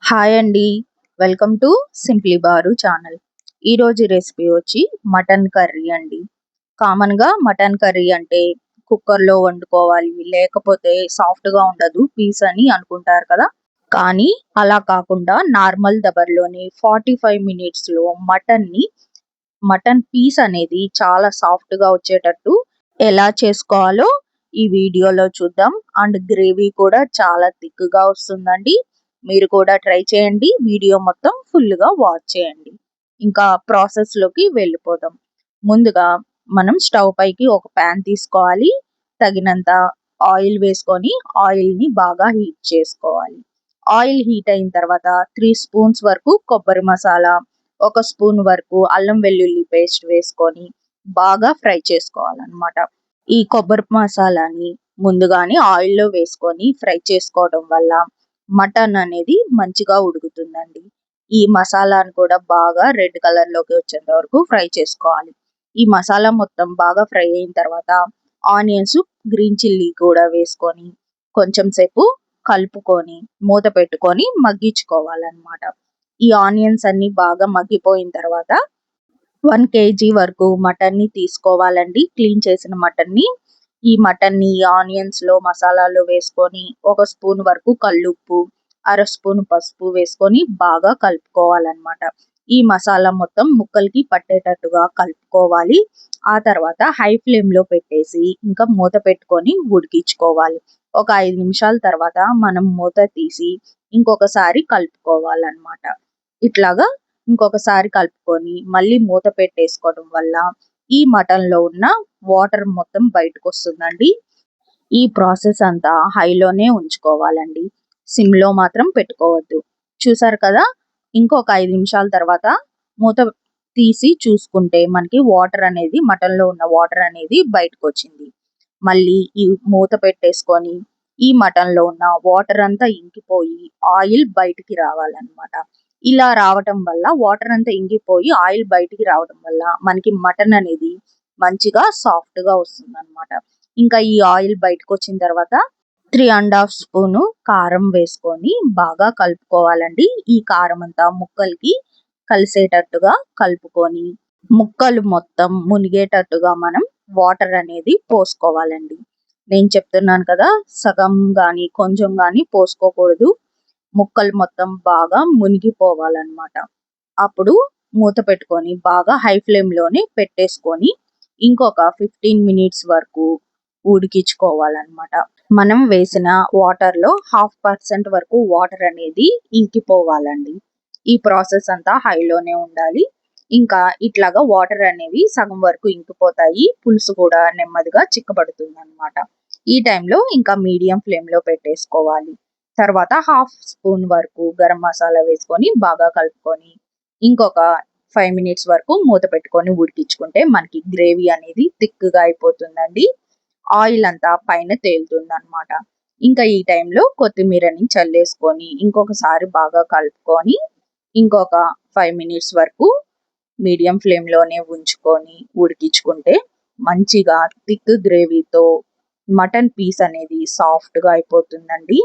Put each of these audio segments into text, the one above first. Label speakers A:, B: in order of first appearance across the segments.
A: Hi అండి. Welcome to simply bar channel. ఈరోజు recipe వచ్చి మటన్ కర్రీ అండి. కామన్గా మటన్ కర్రీ అంటే కుక్కర్లో వండుకోవాలి, లేకపోతే సాఫ్ట్గా ఉండదు పీస్ అని అనుకుంటారు కదా. కానీ అలా కాకుండా నార్మల్ దబర్లోనే 45 మినిట్స్లో మటన్ పీస్ అనేది చాలా సాఫ్ట్గా వచ్చేటట్టు ఎలా చేసుకోవాలో ఈ వీడియోలో చూద్దాం. అండ్ గ్రేవీ కూడా చాలా థిక్గా వస్తుందండి. మీరు కూడా ట్రై చేయండి. వీడియో మొత్తం ఫుల్గా వాచ్ చేయండి. ఇంకా ప్రాసెస్లోకి వెళ్ళిపోదాం. ముందుగా మనం స్టవ్ పైకి ఒక ప్యాన్ తీసుకోవాలి. తగినంత ఆయిల్ వేసుకొని ఆయిల్ని బాగా హీట్ చేసుకోవాలి. ఆయిల్ హీట్ అయిన తర్వాత 3 స్పూన్స్ వరకు కొబ్బరి మసాలా, 1 స్పూన్ వరకు అల్లం వెల్లుల్లి పేస్ట్ వేసుకొని బాగా ఫ్రై చేసుకోవాలన్నమాట. ఈ కొబ్బరి మసాలాని ముందుగానే ఆయిల్లో వేసుకొని ఫ్రై చేసుకోవడం వల్ల మటన్ అనేది మంచిగా ఉడుకుతుందండి. ఈ మసాలాను కూడా బాగా రెడ్ కలర్లోకి వచ్చేంత వరకు ఫ్రై చేసుకోవాలి. ఈ మసాలా మొత్తం బాగా ఫ్రై అయిన తర్వాత ఆనియన్స్, గ్రీన్ చిల్లీ కూడా వేసుకొని కొంచెం సేపు కలుపుకొని మూత పెట్టుకొని మగ్గించుకోవాలన్నమాట. ఈ ఆనియన్స్ అన్ని బాగా మగ్గిపోయిన తర్వాత 1 kg వరకు మటన్ని తీసుకోవాలండి. క్లీన్ చేసిన మటన్ని. ఈ మటన్ని ఆనియన్స్లో మసాలాలో వేసుకొని 1 స్పూన్ వరకు కల్లుప్పు, 1/2 స్పూన్ పసుపు వేసుకొని బాగా కలుపుకోవాలన్నమాట. ఈ మసాలా మొత్తం ముక్కలకి పట్టేటట్టుగా కలుపుకోవాలి. ఆ తర్వాత హై ఫ్లేమ్లో పెట్టేసి ఇంకా మూత పెట్టుకొని ఉడికించుకోవాలి. ఒక 5 నిమిషాల తర్వాత మనం మూత తీసి ఇంకొకసారి కలుపుకోవాలన్నమాట. ఇట్లాగా ఇంకొకసారి కలుపుకొని మళ్ళీ మూత పెట్టేసుకోవడం వల్ల ఈ మటన్లో ఉన్న వాటర్ మొత్తం బయటకు వస్తుందండి. ఈ ప్రాసెస్ అంతా హైలోనే ఉంచుకోవాలండి. సిమ్లో మాత్రం పెట్టుకోవద్దు. చూసారు కదా, ఇంకొక 5 నిమిషాల తర్వాత మూత తీసి చూసుకుంటే మనకి వాటర్ అనేది, మటన్లో ఉన్న వాటర్ అనేది బయటకు వచ్చింది. మళ్ళీ ఈ మూత పెట్టేసుకొని ఈ మటన్లో ఉన్న వాటర్ అంతా ఇంకిపోయి ఆయిల్ బయటికి రావాలన్నమాట. ఇలా రావటం వల్ల, వాటర్ అంతా ఇంకిపోయి ఆయిల్ బయటికి రావడం వల్ల మనకి మటన్ అనేది మంచిగా సాఫ్ట్గా వస్తుంది అనమాట. ఇంకా ఈ ఆయిల్ బయటకు వచ్చిన తర్వాత 3½ స్పూను కారం వేసుకొని బాగా కలుపుకోవాలండి. ఈ కారం అంతా ముక్కలకి కలిసేటట్టుగా కలుపుకొని ముక్కలు మొత్తం మునిగేటట్టుగా మనం వాటర్ అనేది పోసుకోవాలండి. నేను చెప్తున్నాను కదా, సగం కానీ కొంచెం కానీ పోసుకోకూడదు. ముక్కలు మొత్తం బాగా మునిగిపోవాలన్నమాట. అప్పుడు మూత పెట్టుకొని బాగా హై ఫ్లేమ్లోనే పెట్టేసుకొని ఇంకొక 15 మినిట్స్ వరకు ఉడికించుకోవాలన్నమాట. మనం వేసిన వాటర్లో 0.5% వరకు వాటర్ అనేది ఇంకిపోవాలండి. ఈ ప్రాసెస్ అంతా హైలోనే ఉండాలి. ఇంకా ఇట్లాగా వాటర్ అనేవి సగం వరకు ఇంకిపోతాయి. పులుసు కూడా నెమ్మదిగా చిక్కబడుతుంది అనమాట. ఈ టైంలో ఇంకా మీడియం ఫ్లేమ్లో పెట్టేసుకోవాలి. తర్వాత 1/2 స్పూన్ వరకు గరం మసాలా వేసుకొని బాగా కలుపుకొని ఇంకొక 5 మినిట్స్ వరకు మూత పెట్టుకొని ఉడికించుకుంటే మనకి గ్రేవీ అనేది థిక్గా అయిపోతుందండి. ఆయిల్ అంతా పైన తేలుతుంది అనమాట. ఇంకా ఈ టైంలో కొత్తిమీరని చల్లేసుకొని ఇంకొకసారి బాగా కలుపుకొని ఇంకొక 5 మినిట్స్ వరకు మీడియం ఫ్లేమ్లోనే ఉంచుకొని ఉడికించుకుంటే మంచిగా థిక్ గ్రేవీతో మటన్ పీస్ అనేది సాఫ్ట్గా అయిపోతుందండి.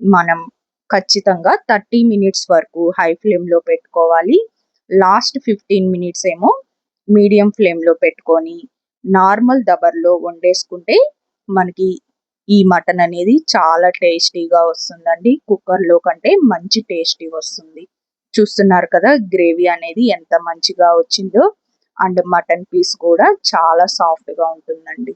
A: మనం ఖచ్చితంగా 30 మినిట్స్ వరకు హై ఫ్లేమ్లో పెట్టుకోవాలి. లాస్ట్ 15 మినిట్స్ ఏమో మీడియం ఫ్లేమ్లో పెట్టుకొని నార్మల్ దబర్లో వండేసుకుంటే మనకి ఈ మటన్ అనేది చాలా టేస్టీగా వస్తుందండి. కుక్కర్లో కంటే మంచి టేస్టీ వస్తుంది. చూస్తున్నారు కదా గ్రేవీ అనేది ఎంత మంచిగా వచ్చిందో. అండ్ మటన్ పీస్ కూడా చాలా సాఫ్ట్గా ఉంటుందండి.